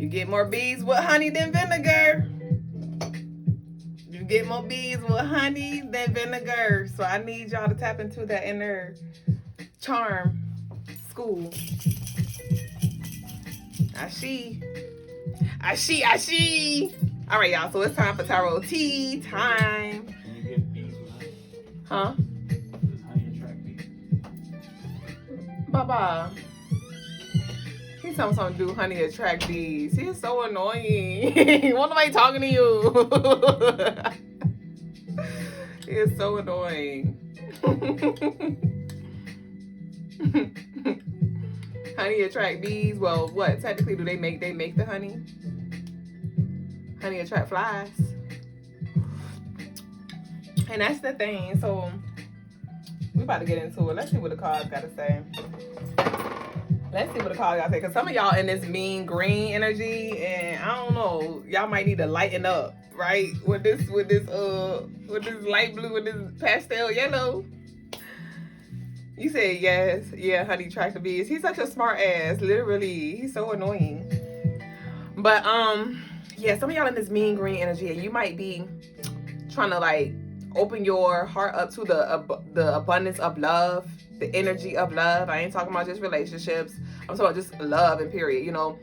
You get more bees with honey than vinegar. You get more bees with honey than vinegar. So I need y'all to tap into that inner charm school. Ashi. All right, y'all. So it's time for tarot tea time. Can you get bees with honey? Huh? Does honey attract bees? Baba. He's telling something to do honey attract bees. He's so annoying. Why nobody talking to you? He is so annoying. Honey attract bees. Well, what technically do they make? They make the honey. Honey attract flies. And that's the thing. So we about to get into it. Let's see what the cards got to say. Let's see what the cards got to say. Because some of y'all in this mean green energy, and I don't know, y'all might need to lighten up, right? With this light blue, with this pastel yellow. You said yes. Yeah, honey attract the bees. He's such a smart ass. Literally, he's so annoying. But yeah, some of y'all in this mean green energy, and you might be trying to like open your heart up to the abundance of love, the energy of love. I ain't talking about just relationships. I'm talking about just love and period. You know,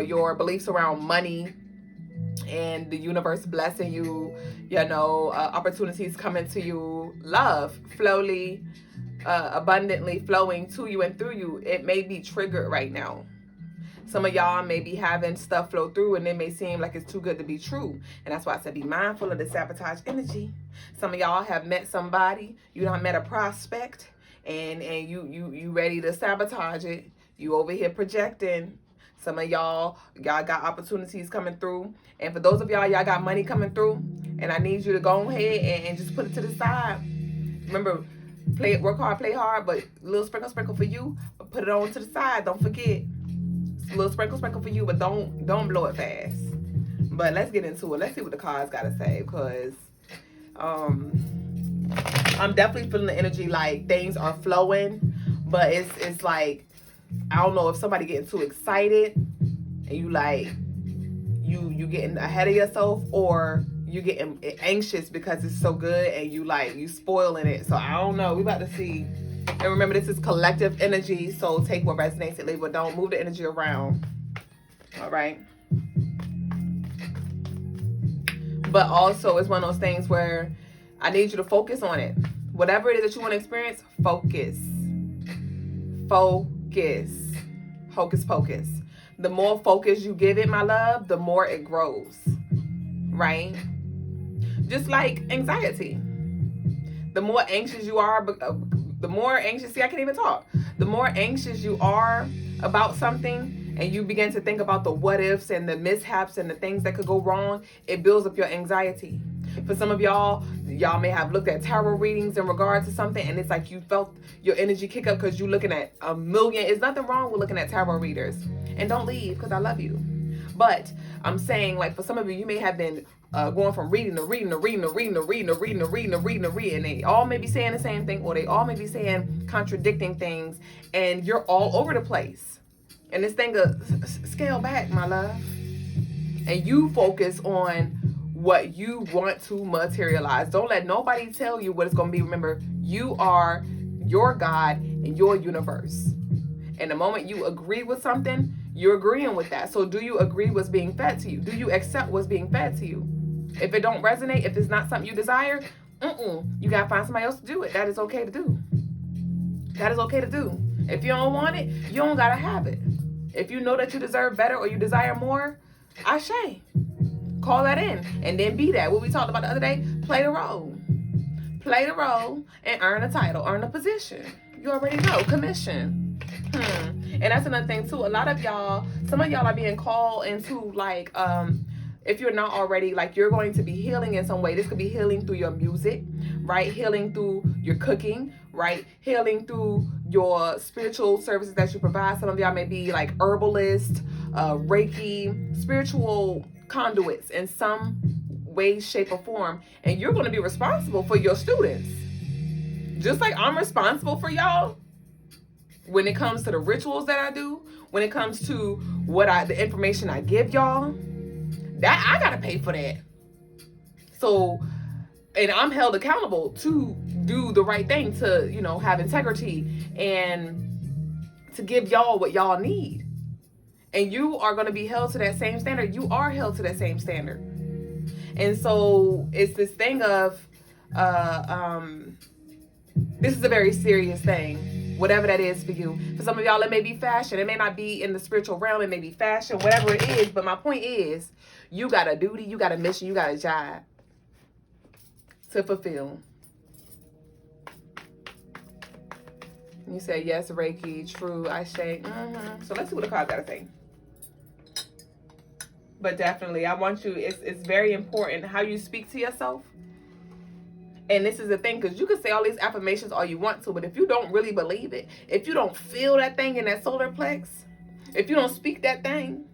your beliefs around money and the universe blessing you. You know, opportunities coming to you, love slowly, abundantly flowing to you and through you. It may be triggered right now. Some of y'all may be having stuff flow through and it may seem like it's too good to be true. And that's why I said be mindful of the sabotage energy. Some of y'all have met somebody, you done met a prospect, and you ready to sabotage it. You over here projecting. Some of y'all got opportunities coming through. And for those of y'all got money coming through, and I need you to go ahead and just put it to the side. Remember, work hard, play hard, but a little sprinkle for you, but put it on to the side. Don't forget. A little sprinkle for you, but don't blow it fast. But let's get into it. Let's see what the cards gotta say, because I'm definitely feeling the energy like things are flowing, but it's like, I don't know if somebody getting too excited and you like you getting ahead of yourself, or you getting anxious because it's so good and you spoiling it. So I don't know. We about to see. And remember, this is collective energy, so take what resonates and leave what don't. Move the energy around. All right. But also, it's one of those things where I need you to focus on it. Whatever it is that you want to experience, focus. Focus. Hocus pocus. The more focus you give it, my love, the more it grows. Right? Just like anxiety. The more anxious you are, the more anxious, see, I can't even talk. The more anxious you are about something and you begin to think about the what ifs and the mishaps and the things that could go wrong, it builds up your anxiety. For some of y'all may have looked at tarot readings in regard to something, and it's like you felt your energy kick up because you're looking at a million. There's nothing wrong with looking at tarot readers. And don't leave, because I love you. But I'm saying, like, for some of you, you may have been going from reading to reading, and they all may be saying the same thing, or they all may be saying contradicting things, and you're all over the place. And this thing scale back, my love, and you focus on what you want to materialize. Don't let nobody tell you what it's going to be. Remember, you are your God and your universe. And the moment you agree with something, you're agreeing with that. So do you agree what's being fed to you? Do you accept what's being fed to you? If it don't resonate, if it's not something you desire, you got to find somebody else to do it. That is okay to do. That is okay to do. If you don't want it, you don't got to have it. If you know that you deserve better or you desire more, ashe. Call that in and then be that. What we talked about the other day, play the role. Play the role and earn a title, earn a position. You already know, commission. And that's another thing too. A lot of y'all, some of y'all are being called into like, if you're not already, like you're going to be healing in some way. This could be healing through your music, right? Healing through your cooking, right? Healing through your spiritual services that you provide. Some of y'all may be like herbalist, Reiki, spiritual conduits in some way, shape, or form. And you're going to be responsible for your students. Just like I'm responsible for y'all. when it comes to the rituals that I do, when it comes to the information I give y'all, that I gotta pay for that. So, and I'm held accountable to do the right thing, to, you know, have integrity and to give y'all what y'all need. And you are going to be held to that same standard. You are held to that same standard. And so it's this thing of, this is a very serious thing, whatever that is for you. For some of y'all, it may be fashion. It may not be in the spiritual realm. It may be fashion, whatever it is. But my point is, you got a duty, you got a mission, you got a job to fulfill. You say, yes, Reiki, true, I say, So let's see what the cards got to say. But definitely, I want you, it's very important how you speak to yourself. And this is the thing, because you can say all these affirmations all you want to, but if you don't really believe it, if you don't feel that thing in that solar plex, if you don't speak that thing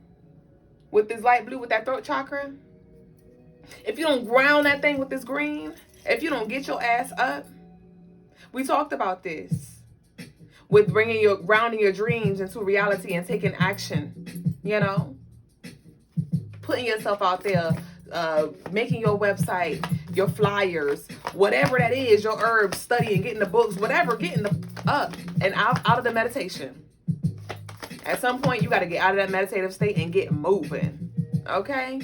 with this light blue, with that throat chakra, if you don't ground that thing with this green, if you don't get your ass up, we talked about this with grounding your dreams into reality and taking action, you know, putting yourself out there, making your website, your flyers, whatever that is, your herbs, studying, getting the books, whatever, getting up and out of the meditation. At some point, you got to get out of that meditative state and get moving, okay?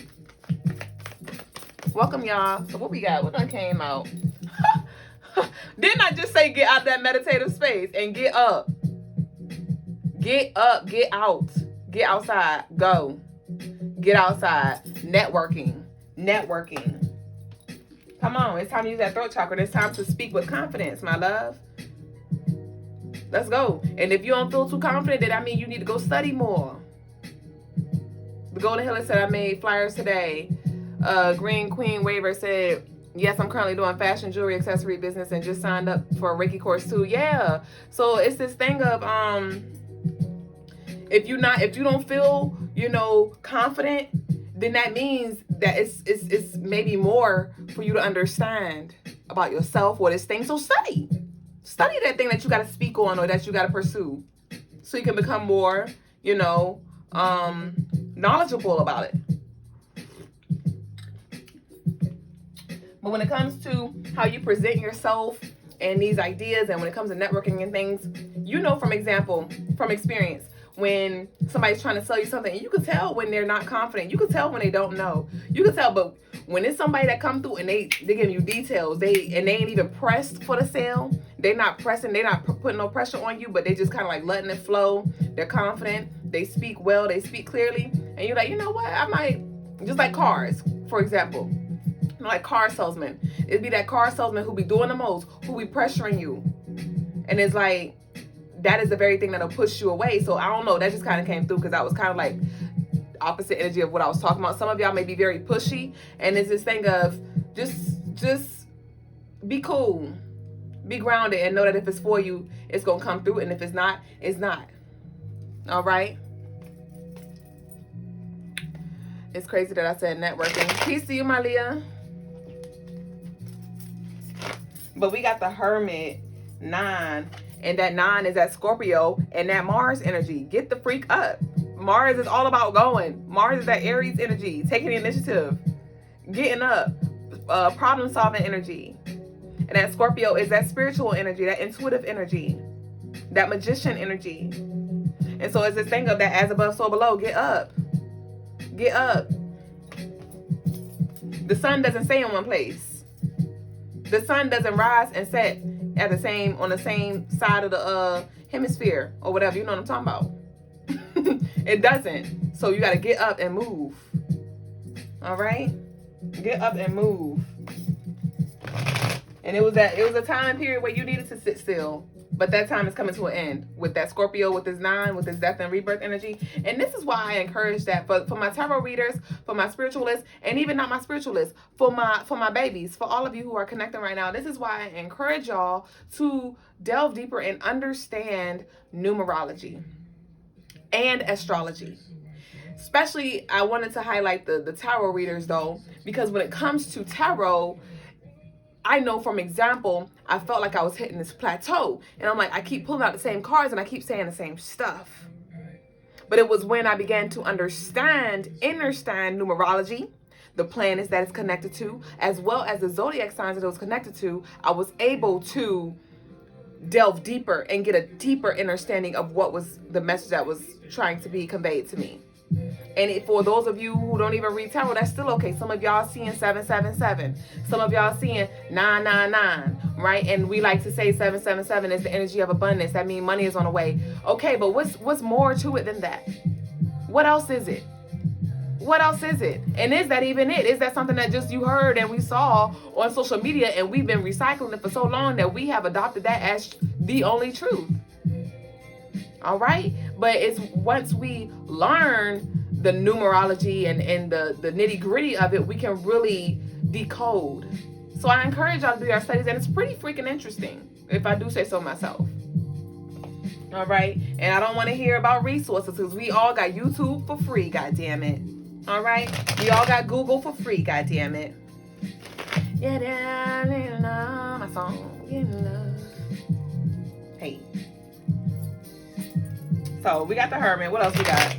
Welcome, y'all. So what we got? What done came out? Didn't I just say get out of that meditative space and get up? Get up, get out, get outside, go. Get outside. Networking. Come on, it's time to use that throat chakra. It's time to speak with confidence, my love. Let's go. And if you don't feel too confident, then I mean you need to go study more. The Golden Healer said, I made flyers today. Green Queen Waver said, yes, I'm currently doing fashion, jewelry, accessory business and just signed up for a Reiki course too. Yeah. So it's this thing of if you don't feel, you know, confident, then that means that it's maybe more for you to understand about yourself or this thing. So study that thing that you got to speak on or that you got to pursue, so you can become more, you know, knowledgeable about it. But when it comes to how you present yourself and these ideas, and when it comes to networking and things, you know, from experience, when somebody's trying to sell you something, you can tell when they're not confident. You can tell when they don't know. You can tell, but when it's somebody that come through and they give you details, they ain't even pressed for the sale. They're not pressing. They're not putting no pressure on you, but they just kind of like letting it flow. They're confident. They speak well. They speak clearly. And you're like, you know what? I might, just like cars, for example. Like car salesman. It'd be that car salesman who be doing the most, who be pressuring you. And it's like, that is the very thing that'll push you away. So I don't know. That just kind of came through because I was kind of like opposite energy of what I was talking about. Some of y'all may be very pushy. And it's this thing of just be cool. Be grounded and know that if it's for you, it's going to come through. And if it's not, it's not. All right? It's crazy that I said networking. Peace to you, my Leah. But we got the Hermit 9. And that 9 is that Scorpio and that Mars energy. Get the freak up. Mars is all about going. Mars is that Aries energy. Taking the initiative. Getting up. Problem solving energy. And that Scorpio is that spiritual energy. That intuitive energy. That magician energy. And so it's this thing of that as above, so below. Get up. Get up. The sun doesn't stay in one place. The sun doesn't rise and set on the same side of the hemisphere or whatever. You know what I'm talking about. It doesn't. So you got to get up and move. All right? Get up and move. And it was a time period where you needed to sit still. But that time is coming to an end with that Scorpio, with this 9, with this death and rebirth energy. And this is why I encourage that for my tarot readers, for my spiritualists, and even not my spiritualists, for my babies, for all of you who are connecting right now. This is why I encourage y'all to delve deeper and understand numerology and astrology. Especially, I wanted to highlight the tarot readers though, because when it comes to tarot, I know from example, I felt like I was hitting this plateau. And I'm like, I keep pulling out the same cards and I keep saying the same stuff. But it was when I began to understand numerology, the planets that it's connected to, as well as the zodiac signs that it was connected to, I was able to delve deeper and get a deeper understanding of what was the message that was trying to be conveyed to me. And for those of you who don't even read tarot, that's still okay. Some of y'all seeing 777. Some of y'all seeing 999, right? And we like to say 777 is the energy of abundance. That means money is on the way. Okay, but what's more to it than that? What else is it? What else is it? And is that even it? Is that something that just you heard and we saw on social media and we've been recycling it for so long that we have adopted that as the only truth? All right? But it's once we learn the numerology and the nitty gritty of it, we can really decode. So I encourage y'all to do your studies, and it's pretty freaking interesting, if I do say so myself. All right? And I don't want to hear about resources because we all got YouTube for free, God damn it. All right? We all got Google for free, God damn it. Yeah, my song. Hey. So we got the Hermit. What else we got?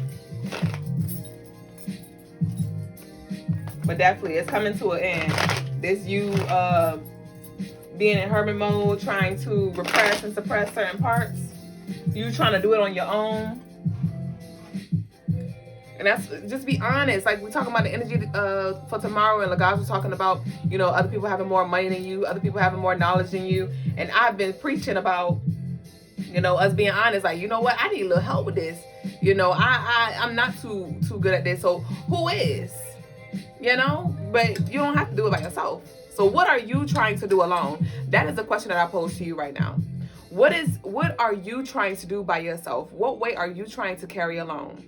But definitely, it's coming to an end. This you being in hermit mode, trying to repress and suppress certain parts. You trying to do it on your own. And that's, just be honest. Like, we're talking about the energy for tomorrow, and Logas was talking about, you know, other people having more money than you, other people having more knowledge than you. And I've been preaching about, you know, us being honest. Like, you know what? I need a little help with this. You know, I'm not too good at this. So who is? You know, but you don't have to do it by yourself. So what are you trying to do alone? That is the question that I pose to you right now. What are you trying to do by yourself? What weight are you trying to carry alone?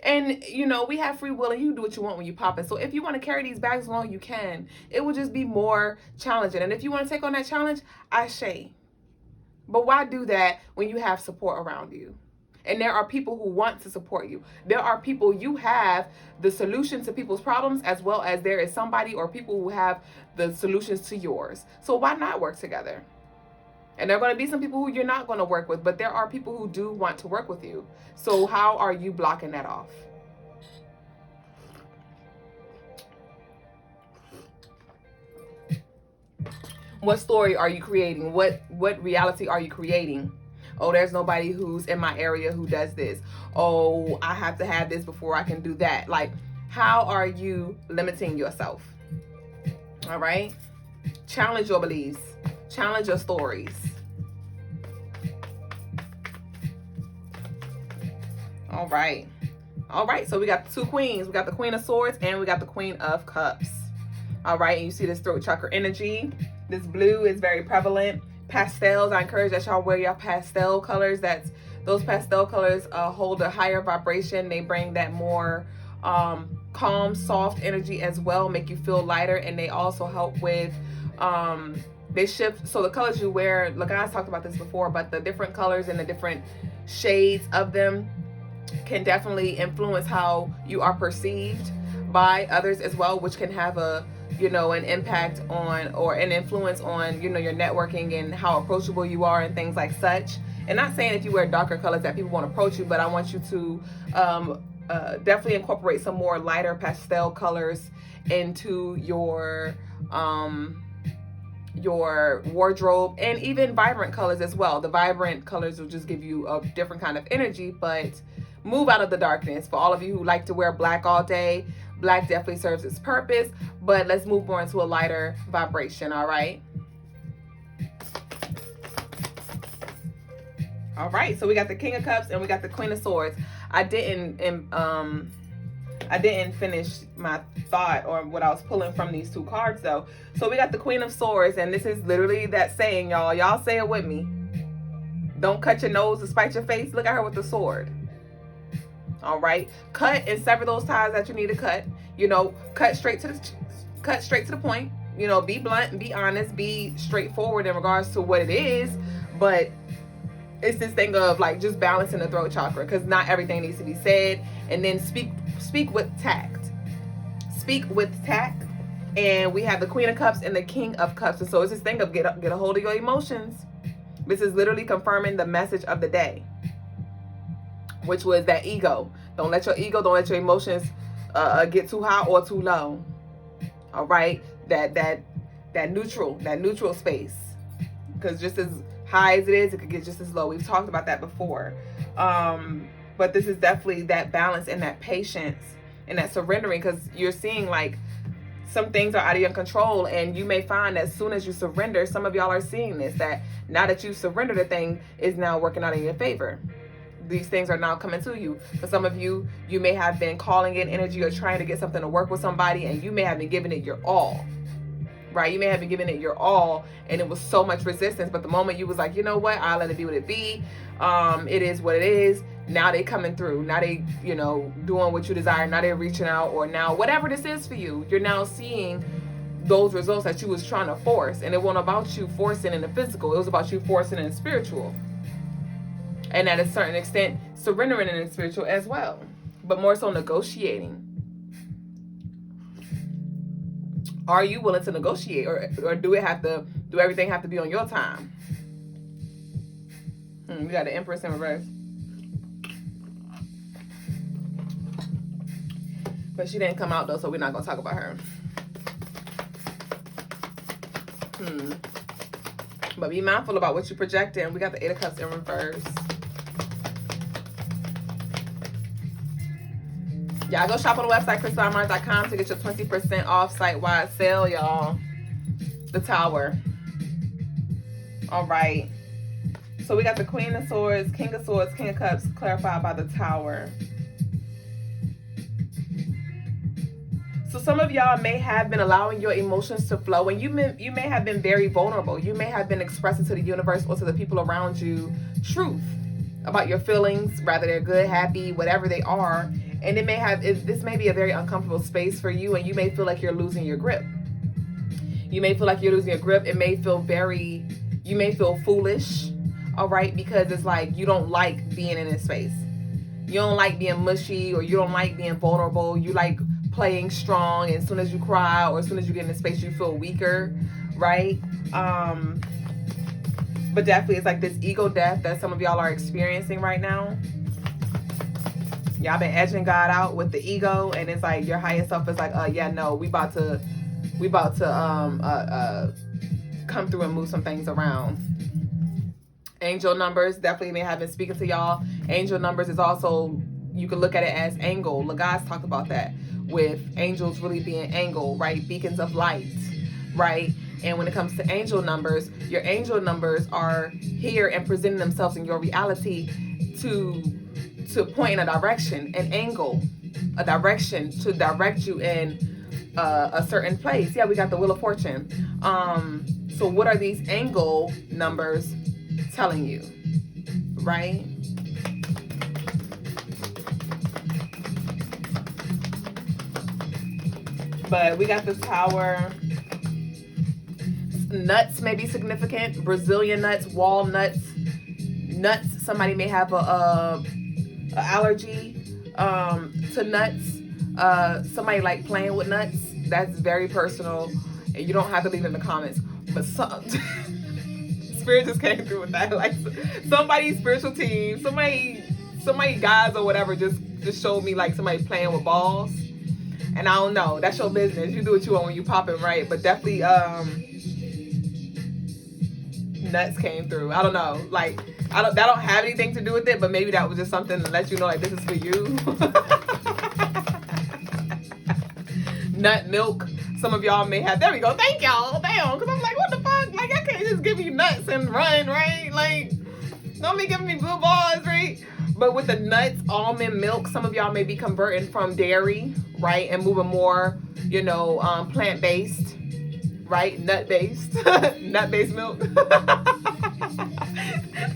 And, you know, we have free will and you do what you want when you pop it. So if you want to carry these bags along, you can. It will just be more challenging. And if you want to take on that challenge, I say. But why do that when you have support around you? And there are people who want to support you. There are people, you have the solution to people's problems, as well as there is somebody or people who have the solutions to yours. So why not work together? And there are going to be some people who you're not going to work with, but there are people who do want to work with you. So how are you blocking that off? What story are you creating? What reality are you creating? Oh, there's nobody who's in my area who does this. Oh, I have to have this before I can do that. Like, how are you limiting yourself? All right? Challenge your beliefs. Challenge your stories. All right. All right, so we got the two queens. We got the Queen of Swords and we got the Queen of Cups. All right, and you see this throat chakra energy. This blue is very prevalent. Pastels, I encourage that y'all wear your pastel colors. Those pastel colors hold a higher vibration. They bring that more calm, soft energy as well, make you feel lighter, and they also help with they shift. So the colors you wear, look, I talked about this before, but the different colors and the different shades of them can definitely influence how you are perceived by others as well, which can have a, you know, an impact on or an influence on, you know, your networking and how approachable you are and things like such. And not saying if you wear darker colors that people won't approach you, but I want you to definitely incorporate some more lighter pastel colors into your wardrobe, and even vibrant colors as well. The vibrant colors will just give you a different kind of energy, but move out of the darkness. For all of you who like to wear black all day, black definitely serves its purpose, but let's move more into a lighter vibration, all right? All right, so we got the King of Cups and we got the Queen of Swords. I didn't finish my thought or what I was pulling from these two cards though. So we got the Queen of Swords, and this is literally that saying, y'all. Y'all say it with me. Don't cut your nose to spite your face. Look at her with the sword. All right, cut and sever those ties that you need to cut. You know, cut straight to the point. You know, be blunt and be honest, be straightforward in regards to what it is. But it's this thing of like just balancing the throat chakra, because not everything needs to be said. And then speak with tact. Speak with tact, And we have the Queen of Cups and the King of Cups. And so it's this thing of get a hold of your emotions. This is literally confirming the message of the day, which was that ego. Don't let your emotions get too high or too low. All right, that neutral space, because just as high as it is, it could get just as low. We've talked about that before, but this is definitely that balance and that patience and that surrendering, because you're seeing like some things are out of your control, and you may find that as soon as you surrender, some of y'all are seeing this, that now that you surrendered, the thing is now working out in your favor. These things are now coming to you. For some of you, you may have been calling in energy or trying to get something to work with somebody, and you may have been giving it your all, right? You may have been giving it your all, and it was so much resistance, but the moment you was like, you know what, I'll let it be what it be. It is what it is. Now they coming through. Now they, doing what you desire. Now they're reaching out, or now whatever this is for you, you're now seeing those results that you was trying to force. And it wasn't about you forcing in the physical. It was about you forcing in the spiritual. And at a certain extent, surrendering in the spiritual as well. But more so negotiating. Are you willing to negotiate, or do everything have to be on your time? We got the Empress in reverse. But she didn't come out though, so we're not gonna talk about her. But be mindful about what you project in. We got the Eight of Cups in reverse. Y'all go shop on the website, crystalinemars.com, to get your 20% off site-wide sale, y'all. The Tower. All right. So we got the Queen of Swords, King of Swords, King of Cups, clarified by the Tower. So some of y'all may have been allowing your emotions to flow, and you may have been very vulnerable. You may have been expressing to the universe or to the people around you truth about your feelings, whether they're good, happy, whatever they are. And this may be a very uncomfortable space for you, and you may feel like you're losing your grip. You may feel like you're losing your grip. You may feel foolish, all right? Because it's like you don't like being in this space. You don't like being mushy, or you don't like being vulnerable. You like playing strong, and as soon as you cry or as soon as you get in the space, you feel weaker, right? But definitely it's like this ego death that some of y'all are experiencing right now. Y'all been edging God out with the ego, and it's like your higher self is like, we about to come through and move some things around. Angel numbers definitely may have been speaking to y'all. Angel numbers is also, you can look at it as angle. Logas talked about that, with angels really being angle, right? Beacons of light, right? And when it comes to angel numbers, your angel numbers are here and presenting themselves in your reality to point in a direction, an angle, a direction to direct you in a certain place. Yeah, we got the Wheel of Fortune. So what are these angle numbers telling you, right? But we got this Tower. Nuts may be significant. Brazilian nuts, walnuts, nuts. Somebody may have a allergy to nuts. Somebody like playing with nuts. That's very personal, and you don't have to leave it in the comments. But some Spirit just came through with that. Like somebody's spiritual team, somebody guys or whatever just showed me like somebody playing with balls. And I don't know. That's your business. You do what you want when you popping, right? But definitely nuts came through. I don't know. Like that don't have anything to do with it, but maybe that was just something to let you know like this is for you. Nut milk. Some of y'all may have. There we go. Thank y'all. Damn. Because I'm like, what the fuck? Like I can't just give you nuts and run, right? Like don't be giving me blue balls, right? But with the nuts, almond milk, some of y'all may be converting from dairy, right? And moving more, plant-based, right? Nut-based. Nut-based milk.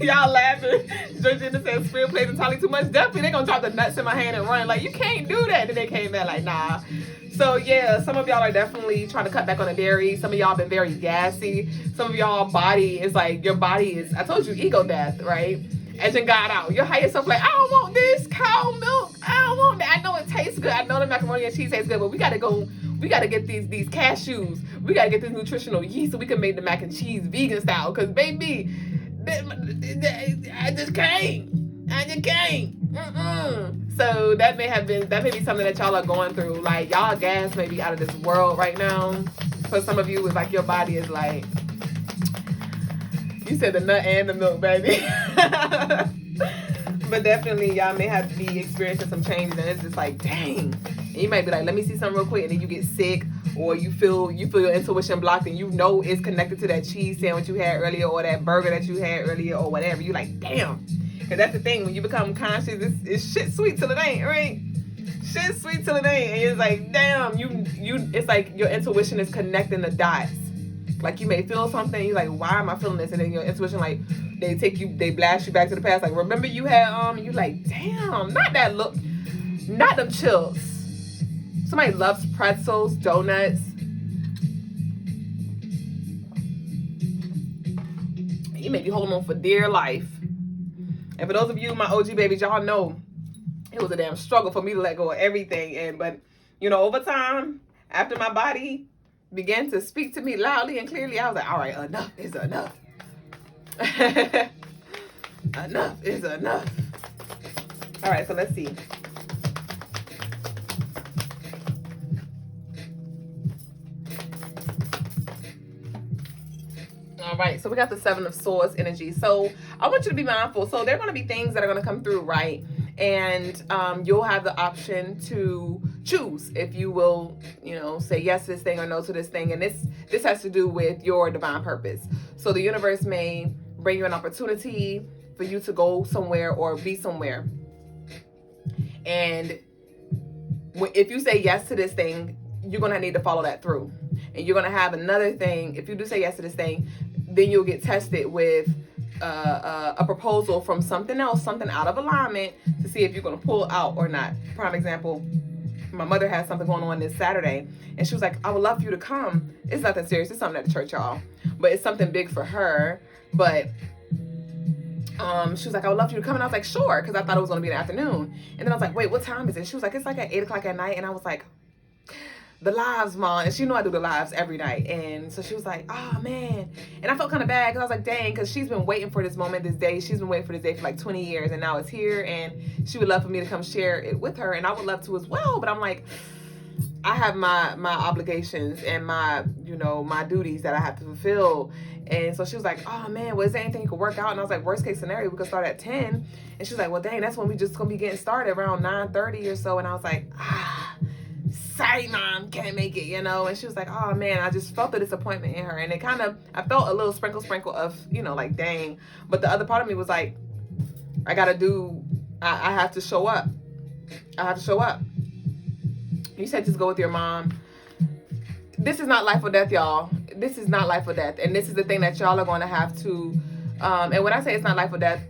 Y'all laughing. Georgina says, Spirit plays entirely too much. Definitely, they're going to drop the nuts in my hand and run. Like, you can't do that. Then they came back like, nah. So, yeah, some of y'all are definitely trying to cut back on the dairy. Some of y'all been very gassy. Some of y'all body is like, your body is, I told you, ego death, right? edging God out. Your higher self like, I don't want this cow milk. I don't want that. I know it tastes good. I know the macaroni and cheese tastes good, but we gotta get these cashews. We gotta get this nutritional yeast so we can make the mac and cheese vegan style. Cause baby, I just can't. So that may be something that y'all are going through. Like y'all gas may be out of this world right now. For some of you, it's like your body is like, you said the nut and the milk, baby. But definitely y'all may have to be experiencing some changes, and it's just like, dang. And you might be like, let me see something real quick, and then you get sick, or you feel your intuition blocked, and you know it's connected to that cheese sandwich you had earlier, or that burger that you had earlier, or whatever. You like, damn. Because that's the thing, when you become conscious, it's shit sweet till it ain't, right? Shit sweet till it ain't. And you're like, damn, it's like your intuition is connecting the dots. Like you may feel something, you're like, why am I feeling this? And then your intuition, like, they blast you back to the past. Like, remember you had, you're like, damn, not that look, not them chills. Somebody loves pretzels, donuts. You may be holding on for dear life. And for those of you, my OG babies, y'all know it was a damn struggle for me to let go of everything. But over time, after my body began to speak to me loudly and clearly, I was like, all right, enough is enough. Enough is enough. All right, so let's see. All right, so we got the Seven of Swords energy. So I want you to be mindful. So there are going to be things that are going to come through, right? And you'll have the option to choose if you will, say yes to this thing or no to this thing. And this has to do with your divine purpose. So the universe may bring you an opportunity for you to go somewhere or be somewhere. And if you say yes to this thing, you're going to need to follow that through. And you're going to have another thing. If you do say yes to this thing, then you'll get tested with a proposal from something else, something out of alignment, to see if you're going to pull out or not. Prime example, my mother has something going on this Saturday, and she was like, I would love for you to come. It's nothing serious. It's something at the church, y'all. But it's something big for her. But she was like, I would love for you to come. And I was like, sure, because I thought it was going to be in the afternoon. And then I was like, wait, what time is it? She was like, it's like at 8 o'clock at night. And I was like, the lives, Mom. And she knew I do the lives every night. And so she was like, oh, man. And I felt kind of bad because I was like, dang, because she's been waiting for this moment, this day. She's been waiting for this day for like 20 years. And now it's here. And she would love for me to come share it with her. And I would love to as well. But I'm like, I have my obligations and my duties that I have to fulfill. And so she was like, oh, man, well, is there anything you could work out? And I was like, worst case scenario, we could start at 10. And she was like, well, dang, that's when we just going to be getting started around 9:30 or so. And I was like, sorry, Mom, can't make it, And she was like, oh, man, I just felt the disappointment in her. And I felt a little sprinkle of, like, dang. But the other part of me was like, I have to show up. I have to show up. You said just go with your mom. This is not life or death, y'all. This is not life or death. And this is the thing that y'all are going to have to, and when I say it's not life or death,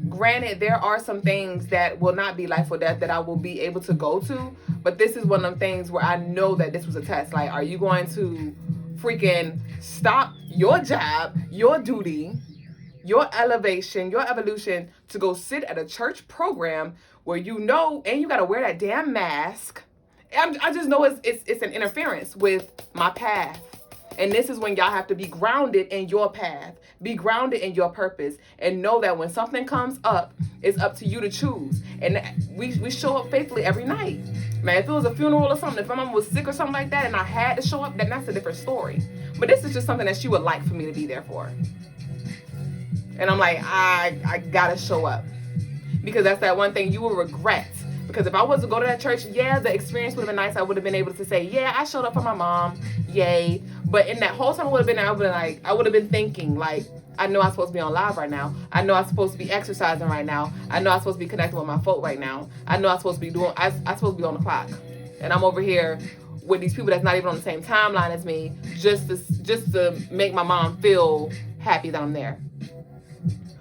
granted, there are some things that will not be life or death that I will be able to go to. But this is one of them things where I know that this was a test. Like, are you going to freaking stop your job, your duty, your elevation, your evolution to go sit at a church program where and you got to wear that damn mask? I just know it's an interference with my path. And this is when y'all have to be grounded in your path, be grounded in your purpose, and know that when something comes up, it's up to you to choose. And we show up faithfully every night. Man, if it was a funeral or something, if my mom was sick or something like that and I had to show up, then that's a different story. But this is just something that she would like for me to be there for. And I'm like, I gotta show up. Because that's that one thing you will regret. Because if I was to go to that church, yeah, the experience would have been nice. I would have been able to say, yeah, I showed up for my mom. Yay. But in that whole time I would have been thinking, like, I know I'm supposed to be on live right now. I know I'm supposed to be exercising right now. I know I'm supposed to be connecting with my folk right now. I know I'm supposed to be I'm supposed to be on the clock. And I'm over here with these people that's not even on the same timeline as me, just to make my mom feel happy that I'm there.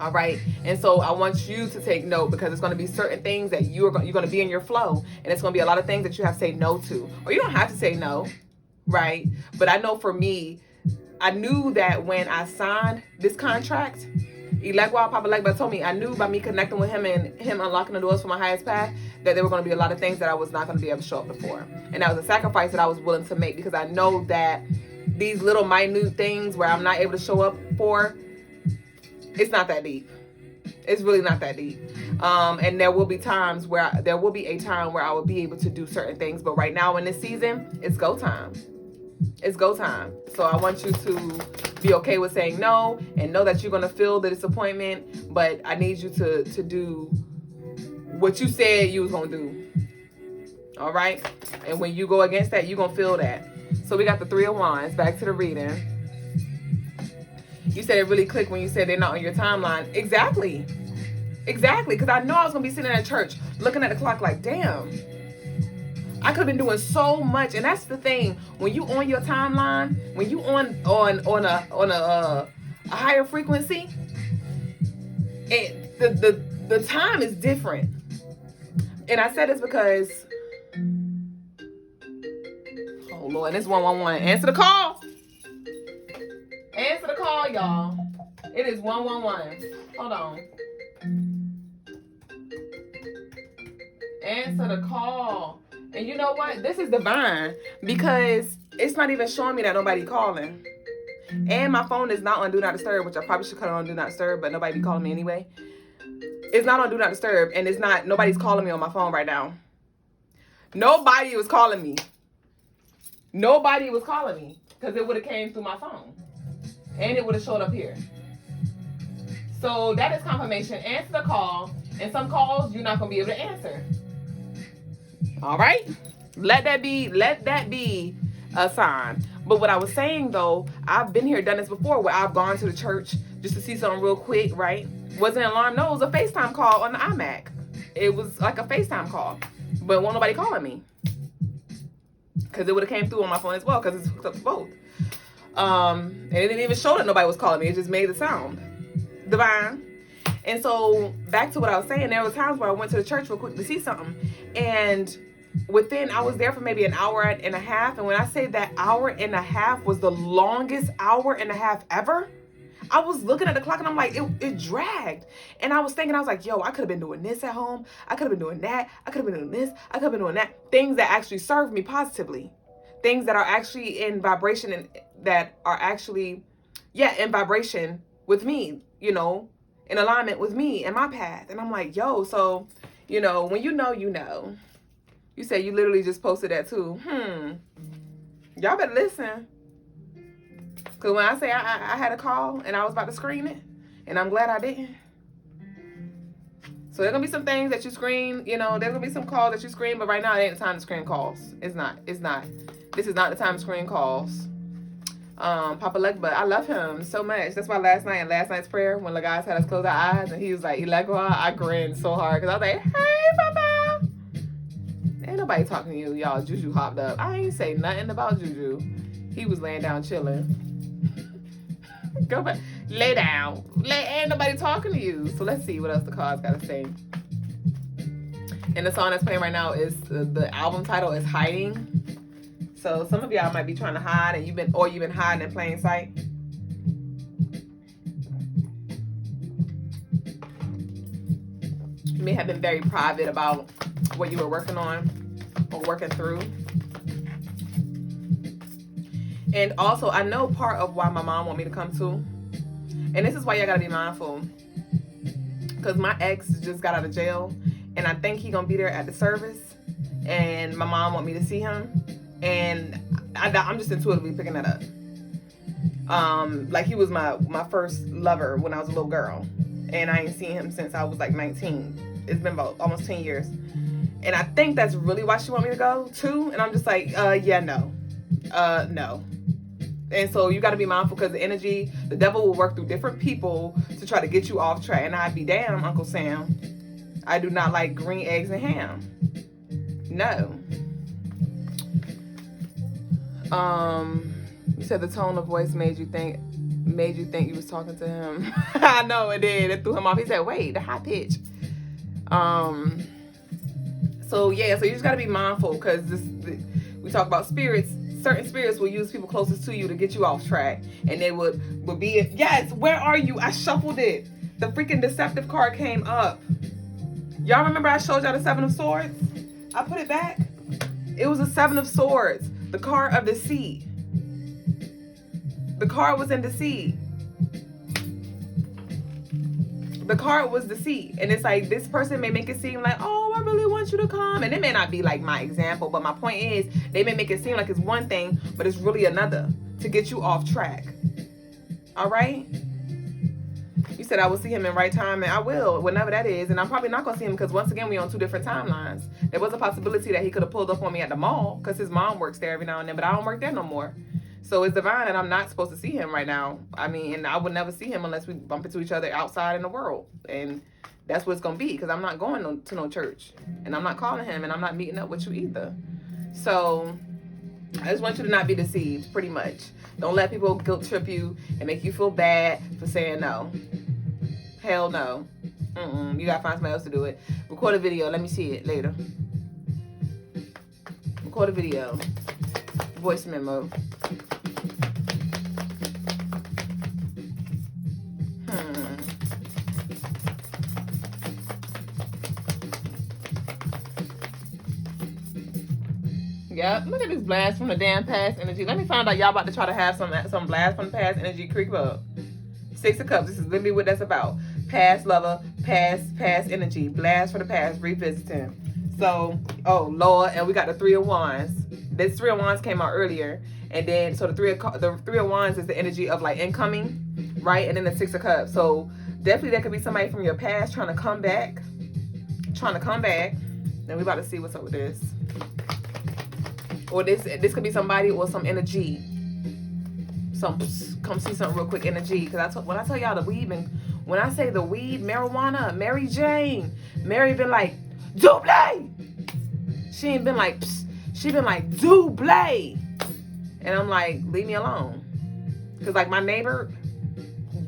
All right. And so I want you to take note, because it's going to be certain things that you're going to be in your flow, and it's going to be a lot of things that you have to say no to, or you don't have to say no. Right. But I know for me, I knew that when I signed this contract, Elegwa, Papa Legba told me I knew by me connecting with him and him unlocking the doors for my highest path that there were going to be a lot of things that I was not going to be able to show up for. And that was a sacrifice that I was willing to make, because I know that these little minute things where I'm not able to show up for, it's not that deep. It's really not that deep. And there will be times where there will be a time where I will be able to do certain things. But right now in this season, it's go time. It's go time. So I want you to be okay with saying no and know that you're going to feel the disappointment. But I need you to do what you said you was going to do. All right? And when you go against that, you're going to feel that. So we got the 3 of Wands. Back to the reading. You said it really clicked when you said they're not on your timeline. Exactly. Exactly. Because I know I was going to be sitting at church looking at the clock like, damn, I could have been doing so much. And that's the thing. When you on your timeline, when you on a higher frequency, the time is different. And I said this because, oh Lord, it's 111. Answer the call. Answer the call, y'all. It is 111. Hold on. Answer the call. And you know what? This is divine, because it's not even showing me that nobody calling. And my phone is not on Do Not Disturb, which I probably should cut it on Do Not Disturb, but nobody be calling me anyway. It's not on Do Not Disturb, and it's not, nobody's calling me on my phone right now. Nobody was calling me. Nobody was calling me, because it would have came through my phone. And it would have showed up here. So that is confirmation. Answer the call. And some calls you're not going to be able to answer. All right? Let that be a sign. But what I was saying, though, I've been here, done this before, where I've gone to the church just to see something real quick, right? Wasn't an alarm. No, it was a FaceTime call on the iMac. It was like a FaceTime call. But wasn't nobody calling me. Because it would have came through on my phone as well, because it's hooked up to both. And it didn't even show that nobody was calling me. It just made the sound. Divine. And so back to what I was saying, there were times where I went to the church real quick to see something. And I was there for maybe an hour and a half. And when I say that hour and a half was the longest hour and a half ever, I was looking at the clock and I'm like, it dragged. And I was thinking, I was like, yo, I could have been doing this at home. I could have been doing that. I could have been doing this. I could have been doing that. Things that actually serve me positively. Things that are actually in vibration and that are actually, in vibration with me, in alignment with me and my path. And I'm like, yo, so, when you know. You said you literally just posted that too. Y'all better listen. Because when I say I had a call and I was about to screen it, and I'm glad I didn't. So there's going to be some things that you screen, there's going to be some calls that you screen, but right now it ain't the time to screen calls. It's not. This is not the time to screen calls. Papa Legba, I love him so much. That's why last night's prayer, when Logas had us close our eyes and he was like, Elegwa, I grinned so hard because I was like, hey, Papa. Ain't nobody talking to you, y'all. Juju hopped up. I ain't say nothing about Juju. He was laying down chilling. Go back. Lay down. Ain't nobody talking to you. So let's see what else the cards got to say. And the song that's playing right now is, the album title is Hiding. So some of y'all might be trying to hide, and you've been hiding in plain sight. You may have been very private about what you were working on or working through. And also, I know part of why my mom want me to come too. And this is why y'all gotta be mindful. Because my ex just got out of jail, and I think he gonna be there at the service. And my mom want me to see him. And I'm just intuitively picking that up. Like he was my first lover when I was a little girl. And I ain't seen him since I was like 19. It's been about almost 10 years. And I think that's really why she want me to go too. And I'm just like, no. No. And so you got to be mindful, because the devil will work through different people to try to get you off track. And I'd be damn, Uncle Sam. I do not like green eggs and ham. No. You said the tone of voice made you think you was talking to him. I know it did. It threw him off. He said, wait, the high pitch. So you just got to be mindful, because we talk about spirits. Certain spirits will use people closest to you to get you off track. And they would be, yes, where are you? I shuffled it. the freaking deceptive card came up. Y'all remember I showed y'all the Seven of Swords? I put it back. It was a Seven of Swords. The card of deceit. The card was in deceit. The card was deceit. And it's like, this person may make it seem like, oh, I really want you to come. And it may not be like my example, but my point is, they may make it seem like it's one thing, but it's really another to get you off track. All right? You said I will see him in right time, and I will, whenever that is. And I'm probably not going to see him because, once again, we're on 2 different timelines. There was a possibility that he could have pulled up on me at the mall because his mom works there every now and then, but I don't work there no more. So it's divine that I'm not supposed to see him right now. I mean, and I would never see him unless we bump into each other outside in the world. And that's what it's going to be, because I'm not going to no church. And I'm not calling him, and I'm not meeting up with you either. So I just want you to not be deceived, pretty much. Don't let people guilt trip you and make you feel bad for saying no. Hell no. You got to find somebody else to do it. Record a video. Let me see it later. Record a video. Voice memo. Yep, look at this blast from the damn past energy. Let me find out y'all about to try to have some blast from the past energy creep up. 6 of Cups, this is literally what that's about. Past lover, past energy, blast for the past, revisiting. So, oh Lord, and we got the 3 of Wands. This 3 of Wands came out earlier, and then so the 3 of Wands is the energy of like incoming, right? And then the 6 of Cups. So definitely that could be somebody from your past trying to come back. Then we about to see what's up with this. Or this could be somebody or some energy. Come see something real quick energy. Because when I tell y'all the weed, when I say the weed, marijuana, Mary Jane, Mary been like, Duüblè. She ain't been like, psst. She been like, Duüblè. And I'm like, leave me alone. Because like my neighbor,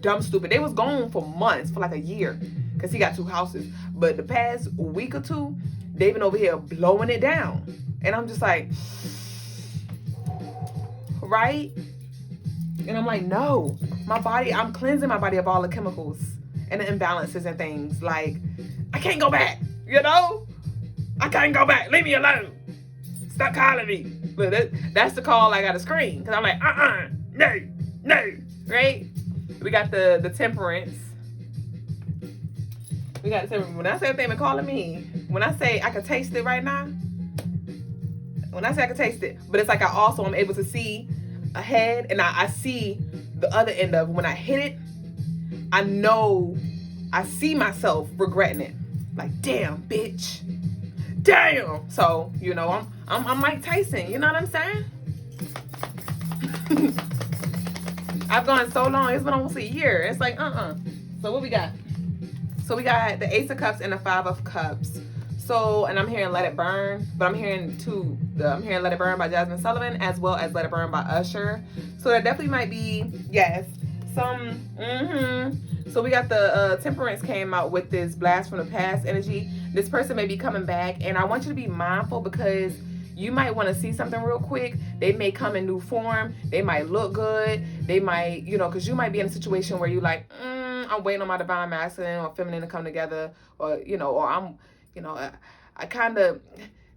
dumb stupid, they was gone for months, for like a year. Because he got 2 houses. But the past week or 2, they've been over here blowing it down. And I'm just like, right? And I'm like, no, my body, I'm cleansing my body of all the chemicals and the imbalances and things. Like, I can't go back, you know? I can't go back. Leave me alone. Stop calling me. But that's the call I got to scream. Because I'm like, no, right? We got the temperance. We got the temperance. When I say they've been calling me, when I say I can taste it right now, when I say I can taste it, but it's like I also am able to see ahead, and I see the other end of when I hit it. I know I see myself regretting it. Like, damn, bitch, damn. So you know, I'm Mike Tyson. You know what I'm saying? I've gone so long. It's been almost a year. It's like So what we got? So we got the Ace of Cups and the 5 of Cups. So, and I'm hearing Let It Burn, but I'm hearing I'm hearing Let It Burn by Jasmine Sullivan, as well as Let It Burn by Usher. So that definitely might be, yes, some, So we got the Temperance came out with this blast from the past energy. This person may be coming back, and I want you to be mindful because you might want to see something real quick. They may come in new form. They might look good. They might, you know, because you might be in a situation where you're like, I'm waiting on my divine masculine or feminine to come together, or, you know, or I'm, you know, I kind of,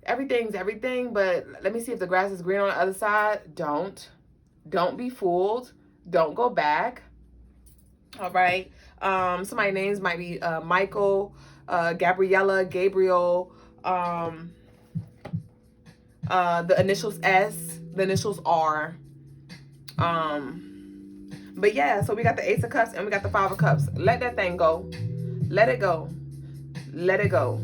everything's everything, but let me see if the grass is green on the other side. Don't be fooled. Don't go back. All right. Somebody's names might be Michael, Gabriella, Gabriel, the initials S, the initials R. But yeah, so we got the Ace of Cups and we got the 5 of Cups. Let that thing go. Let it go. Let it go.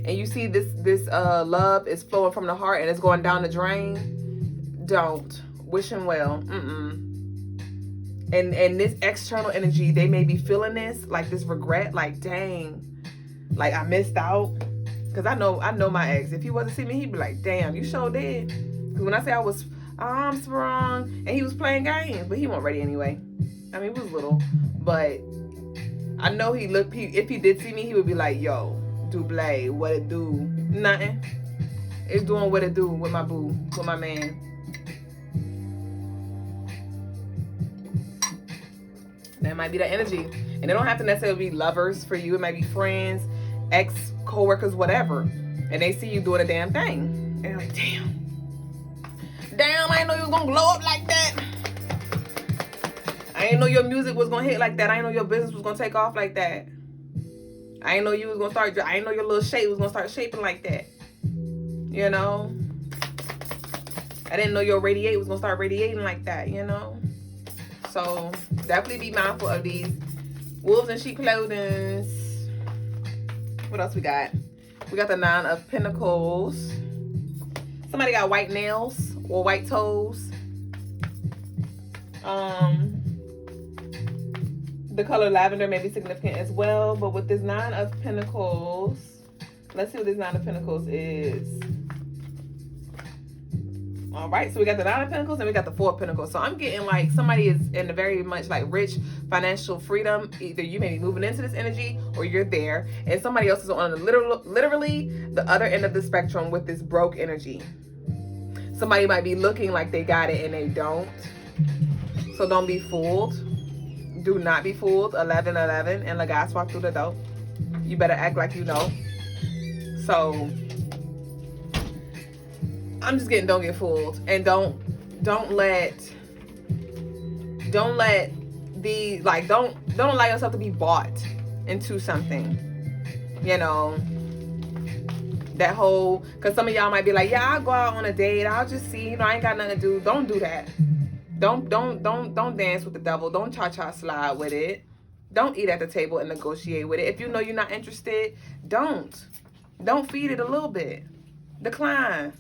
And you see this love is flowing from the heart and it's going down the drain. Don't. Wish him well. And this external energy, they may be feeling this, like this regret, like dang, like I missed out. Cause I know my ex. If he wasn't see me, he'd be like, damn, you sure did. Cause when I say I was strong, and he was playing games, but he wasn't ready anyway. I mean, he was little, but I know if he did see me, he would be like, yo, Duüblè, what it do? Nothing. It's doing what it do with my boo, with my man. That might be the energy. And they don't have to necessarily be lovers for you. It might be friends, ex, co-workers, whatever. And they see you doing a damn thing. And they're like, damn, I didn't know you was gonna blow up like that. I didn't know your music was gonna hit like that. I didn't know your business was gonna take off like that. I didn't know you was gonna start. I didn't know your little shape was gonna start shaping like that. You know. I didn't know your radiate was gonna start radiating like that. You know. So definitely be mindful of these wolves in sheep clothing. What else we got? We got the 9 of Pentacles. Somebody got white nails or white toes. The color lavender may be significant as well, but with this 9 of Pentacles, let's see what this 9 of Pentacles is. All right, so we got the 9 of Pentacles and we got the 4 of Pentacles. So I'm getting like somebody is in a very much like rich financial freedom. Either you may be moving into this energy or you're there, and somebody else is on the literally the other end of the spectrum with this broke energy. Somebody might be looking like they got it and they don't. So don't be fooled. Do not be fooled. 1111 and Logas walk through the door. You better act like you know. So I'm just getting, don't get fooled, and don't let the like don't allow yourself to be bought into something. You know, that whole, because some of y'all might be like, yeah, I'll go out on a date, I'll just see, you know, I ain't got nothing to do. Don't do that. Don't dance with the devil. Don't cha-cha slide with it. Don't eat at the table and negotiate with it. If you know you're not interested, don't feed it a little bit. Decline.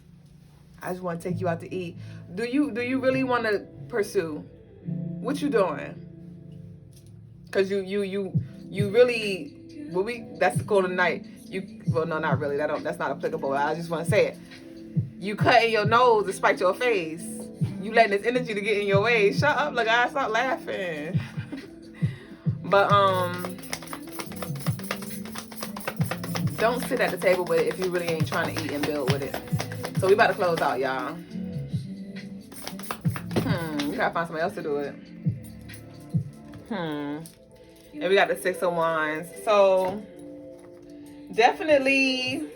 I just want to take you out to eat. Do you really want to pursue? What you doing? Cause you really, that's the code of the night. Well, no, not really. That's not applicable. I just want to say it. You cutting your nose to spite your face. You letting this energy to get in your way. Shut up, like I stop laughing. But don't sit at the table with it if you really ain't trying to eat and build with it. So we about to close out, y'all. We gotta find somebody else to do it. And we got the 6 of Wands. So definitely,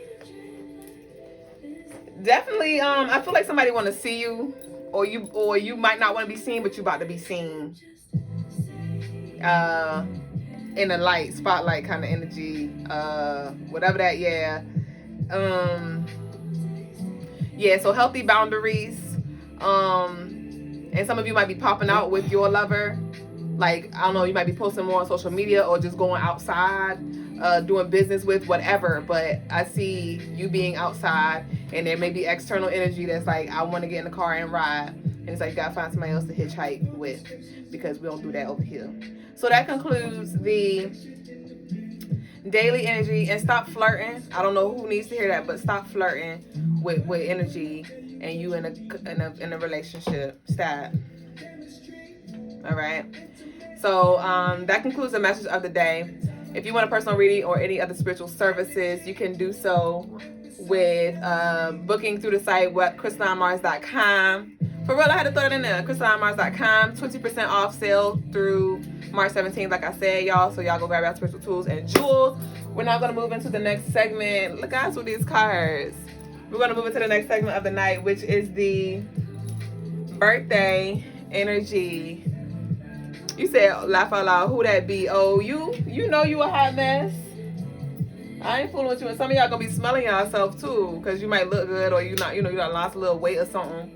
I feel like somebody want to see you, or you might not want to be seen, but you about to be seen. In a light, spotlight kind of energy, whatever that, yeah. Yeah, so healthy boundaries. And some of you might be popping out with your lover. Like, I don't know, you might be posting more on social media or just going outside, doing business with, whatever. But I see you being outside, and there may be external energy that's like, I want to get in the car and ride. And it's like, you gotta find somebody else to hitchhike with, because we don't do that over here. So that concludes the daily energy. And stop flirting. I don't know who needs to hear that, but stop flirting with energy and you in a relationship. Stop. All right. So that concludes the message of the day. If you want a personal reading or any other spiritual services, you can do so with booking through the site crystalinemars.com. For real, I had to throw it in there. crystalinemars.com. 20% off sale through March 17th, like I said, y'all. So y'all go grab your spiritual tools and jewels. We're now going to move into the next segment. Look, guys, with these cards. We're going to move into the next segment of the night, which is the birthday energy. You said, laugh out loud, who that be? Oh, you know you a hot mess. I ain't fooling with you. And some of y'all going to be smelling yourself, too, because you might look good, or you not, you know, you done lost a little weight or something.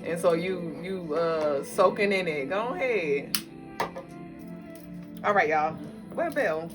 And so you soaking in it. Go ahead. All right, y'all. Where the bell?